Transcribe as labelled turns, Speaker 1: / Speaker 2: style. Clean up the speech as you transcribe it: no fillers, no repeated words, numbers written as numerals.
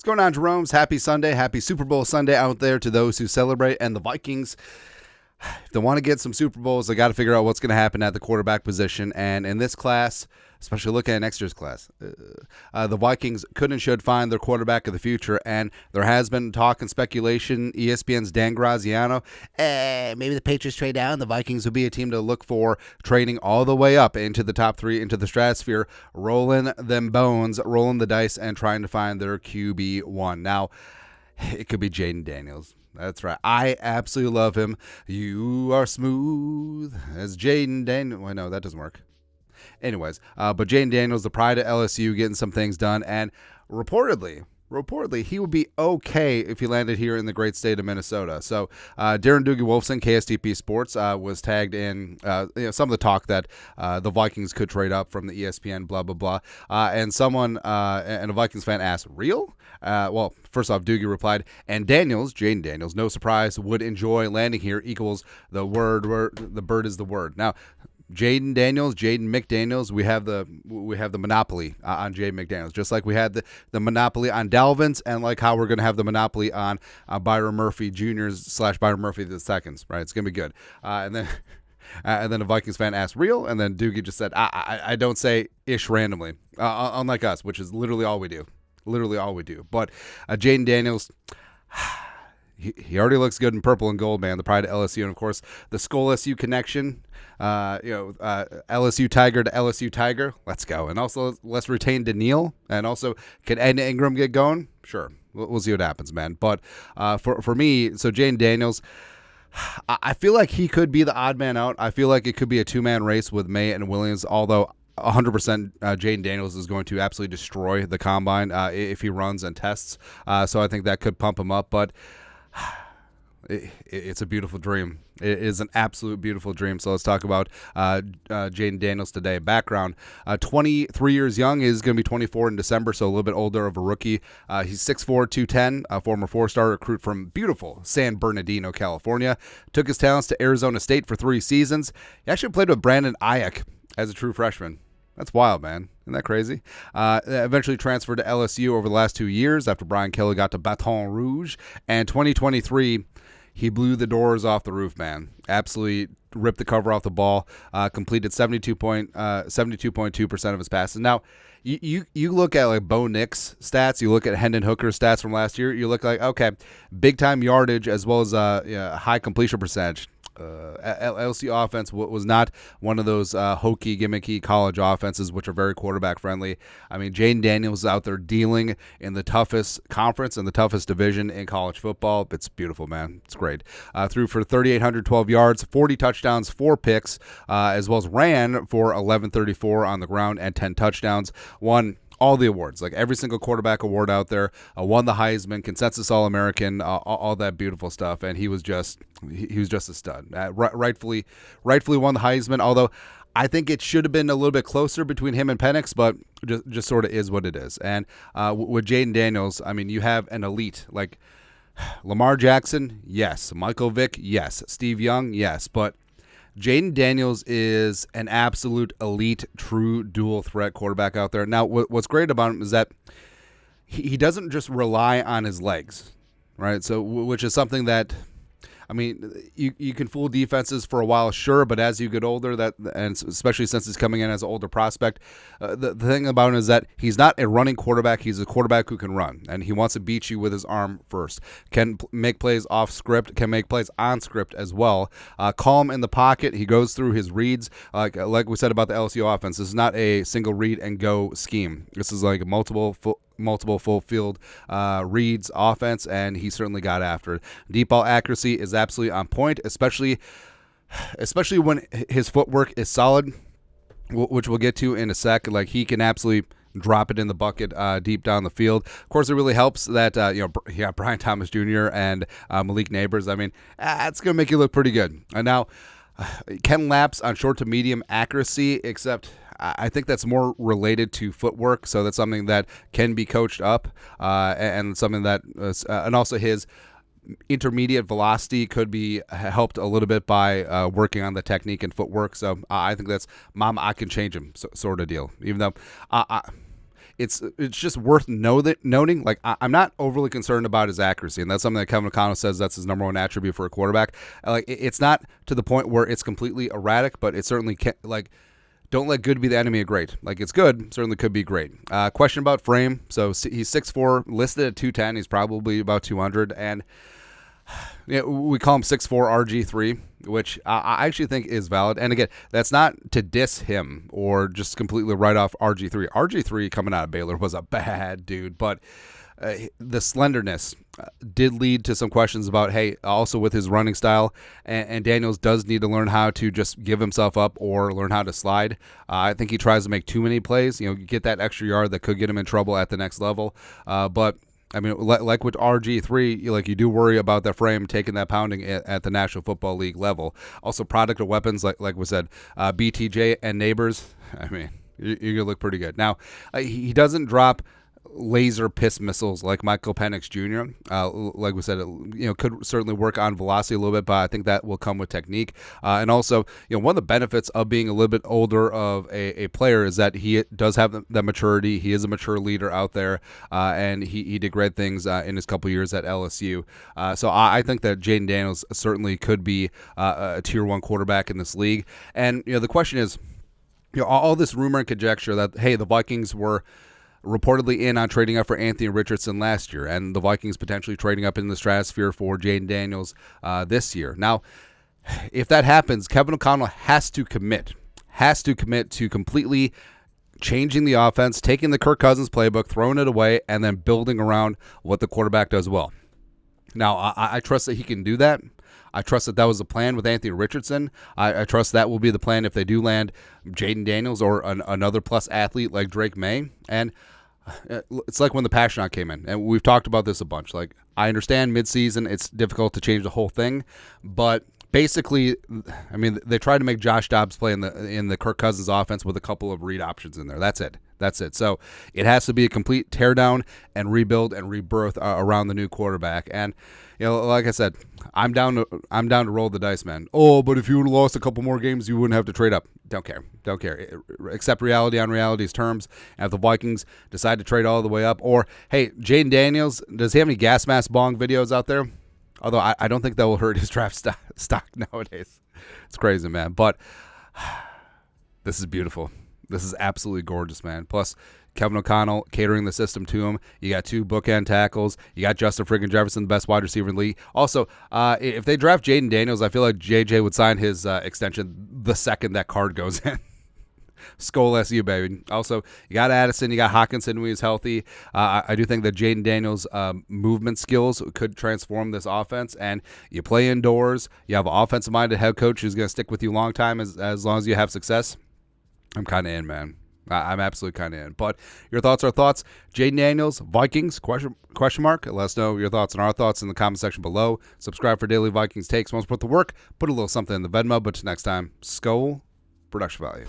Speaker 1: going on, Jerome's? Happy Sunday. Happy Super Bowl Sunday out there to those who celebrate. And the Vikings, if they want to get some Super Bowls, they got to figure out what's going to happen at the quarterback position. And in this class, especially looking at next year's class, the Vikings could and should find their quarterback of the future. And there has been talk and speculation. ESPN's Dan Graziano, maybe the Patriots trade down. The Vikings would be a team to look for, trading all the way up into the top three, into the stratosphere, rolling them bones, rolling the dice, and trying to find their QB1. Now, it could be Jayden Daniels. That's right. I absolutely love him. You are smooth as Jayden Daniels. Well, no, that doesn't work. Anyways, but Jayden Daniels, the pride of LSU, getting some things done. And reportedly, he would be okay if he landed here in the great state of Minnesota. So Darren Wolfson, KSTP Sports, was tagged in some of the talk that the Vikings could trade up from the ESPN, blah, blah, blah. And someone, and a Vikings fan asked, real? Well, first off, Doogie replied, and Jayden Daniels, no surprise, would enjoy landing here equals the bird is the word. Now, Jayden McDaniels, we have the monopoly on Jayden McDaniels, just like we had the monopoly on Dalvins, and like how we're going to have the monopoly on Byron Murphy Jr.'s / Byron Murphy the seconds, right? It's going to be good. And then a Vikings fan asked, real? And then Doogie just said, I don't say ish randomly, unlike us, which is literally all we do. But Jayden Daniels, he already looks good in purple and gold, man. The pride of LSU, and of course the Skull SU connection. LSU Tiger to LSU Tiger. Let's go. And also let's retain Daniil. And also, can Ed Ingram get going? Sure, we'll see what happens, man. But for me, so Jayden Daniels, I feel like he could be the odd man out. I feel like it could be a two-man race with May and Williams, although 100% Jayden Daniels is going to absolutely destroy the combine if he runs and tests. So I think that could pump him up. But it's a beautiful dream. It is an absolute beautiful dream. So let's talk about Jayden Daniels today. Background, 23 years young. He's going to be 24 in December, so a little bit older of a rookie. He's 6'4", 210, a former four-star recruit from beautiful San Bernardino, California. Took his talents to Arizona State for 3 seasons. He actually played with Brandon Ayuk as a true freshman. That's wild, man. Isn't that crazy? Eventually transferred to LSU over the last 2 years after Brian Kelly got to Baton Rouge. And 2023, he blew the doors off the roof, man. Absolutely ripped the cover off the ball. Completed 72.2% of his passes. Now, you look at like Bo Nix stats. You look at Hendon Hooker's stats from last year. You look like, okay, big-time yardage as well as high completion percentage. LSU offense was not one of those hokey, gimmicky college offenses, which are very quarterback friendly. I mean, Jayden Daniels is out there dealing in the toughest conference and the toughest division in college football. It's beautiful, man. It's great. Threw for 3,812 yards, 40 touchdowns, 4 picks, as well as ran for 1,134 on the ground and 10 touchdowns. Won all the awards, like every single quarterback award out there, won the Heisman, consensus All-American, all that beautiful stuff, and he was just a stud. Rightfully won the Heisman, although I think it should have been a little bit closer between him and Penix, but just sort of is what it is. And with Jayden Daniels, I mean, you have an elite, like Lamar Jackson, yes. Michael Vick, yes. Steve Young, yes. But Jayden Daniels is an absolute elite, true dual threat quarterback out there. Now, what's great about him is that he doesn't just rely on his legs, right? So, which is something that, I mean, you can fool defenses for a while, sure, but as you get older, and especially since he's coming in as an older prospect, the thing about him is that he's not a running quarterback. He's a quarterback who can run, and he wants to beat you with his arm first. Can make plays off script, can make plays on script as well. Calm in the pocket. He goes through his reads. Like we said about the LSU offense, this is not a single read and go scheme. This is like multiple full field reads offense, and he certainly got after it. Deep ball accuracy is absolutely on point, especially when his footwork is solid, which we'll get to in a sec. Like, he can absolutely drop it in the bucket deep down the field. Of course, it really helps that Brian Thomas Jr. and Malik Neighbors. I mean, it's going to make you look pretty good. And now, can lapse on short to medium accuracy, except I think that's more related to footwork, so that's something that can be coached up, and something that, and also his intermediate velocity could be helped a little bit by working on the technique and footwork. So I think that's, I can change him sort of deal. Even though it's just worth noting. Like, I'm not overly concerned about his accuracy, and that's something that Kevin O'Connell says that's his number one attribute for a quarterback. Like, it's not to the point where it's completely erratic, but it certainly can, like, don't let good be the enemy of great. Like, it's good, certainly could be great. Question about frame. So he's 6'4", listed at 210. He's probably about 200, and we call him 6'4" RG3, which I actually think is valid. And again, that's not to diss him or just completely write off RG3. RG3 coming out of Baylor was a bad dude, but the slenderness did lead to some questions about, hey, also with his running style, and Daniels does need to learn how to just give himself up or learn how to slide. I think he tries to make too many plays, get that extra yard that could get him in trouble at the next level. But I mean, like with RG3, you do worry about that frame taking that pounding at the National Football League level. Also, product of weapons, like we said, BTJ and Neighbors. I mean, you're going to look pretty good. Now, he doesn't drop laser piss missiles like Michael Penix Jr. Like we said, could certainly work on velocity a little bit, but I think that will come with technique. And also, one of the benefits of being a little bit older of a player is that he does have that maturity. He is a mature leader out there, and he did great things in his couple years at LSU. So I think that Jayden Daniels certainly could be a tier 1 quarterback in this league. And the question is, all this rumor and conjecture that, hey, the Vikings were reportedly in on trading up for Anthony Richardson last year, and the Vikings potentially trading up in the stratosphere for Jayden Daniels this year. Now, if that happens, Kevin O'Connell has to commit to completely changing the offense, taking the Kirk Cousins playbook, throwing it away, and then building around what the quarterback does well. Now, I trust that he can do that. I trust that was the plan with Anthony Richardson. I trust that will be the plan if they do land Jayden Daniels or another plus athlete like Drake May. And it's like when the Passionate came in, and we've talked about this a bunch. Like, I understand midseason it's difficult to change the whole thing, but basically, I mean, they tried to make Josh Dobbs play in the Kirk Cousins offense with a couple of read options in there. That's it. So it has to be a complete teardown and rebuild and rebirth around the new quarterback. And like I said, I'm down to roll the dice, man. Oh, but if you would have lost a couple more games, you wouldn't have to trade up. Don't care. Accept reality on reality's terms. And if the Vikings decide to trade all the way up, or hey, Jayden Daniels, does he have any gas mask bong videos out there? Although I don't think that will hurt his draft stock nowadays. It's crazy, man. But this is beautiful. This is absolutely gorgeous, man. Plus, Kevin O'Connell catering the system to him. You got 2 bookend tackles. You got Justin friggin' Jefferson, the best wide receiver in the league. Also, if they draft Jayden Daniels, I feel like JJ would sign his extension the second that card goes in. Skol SU, baby. Also, you got Addison, you got Hawkinson when he's healthy. I do think that Jayden Daniels' movement skills could transform this offense. And you play indoors. You have an offensive-minded head coach who's going to stick with you a long time as long as you have success. I'm kind of in, man. I'm absolutely kind of in. But your thoughts are thoughts. Jayden Daniels, Vikings, question mark. Let us know your thoughts and our thoughts in the comment section below. Subscribe for daily Vikings takes. Once put the work, put a little something in the Venmo. But till next time, Skol, production value.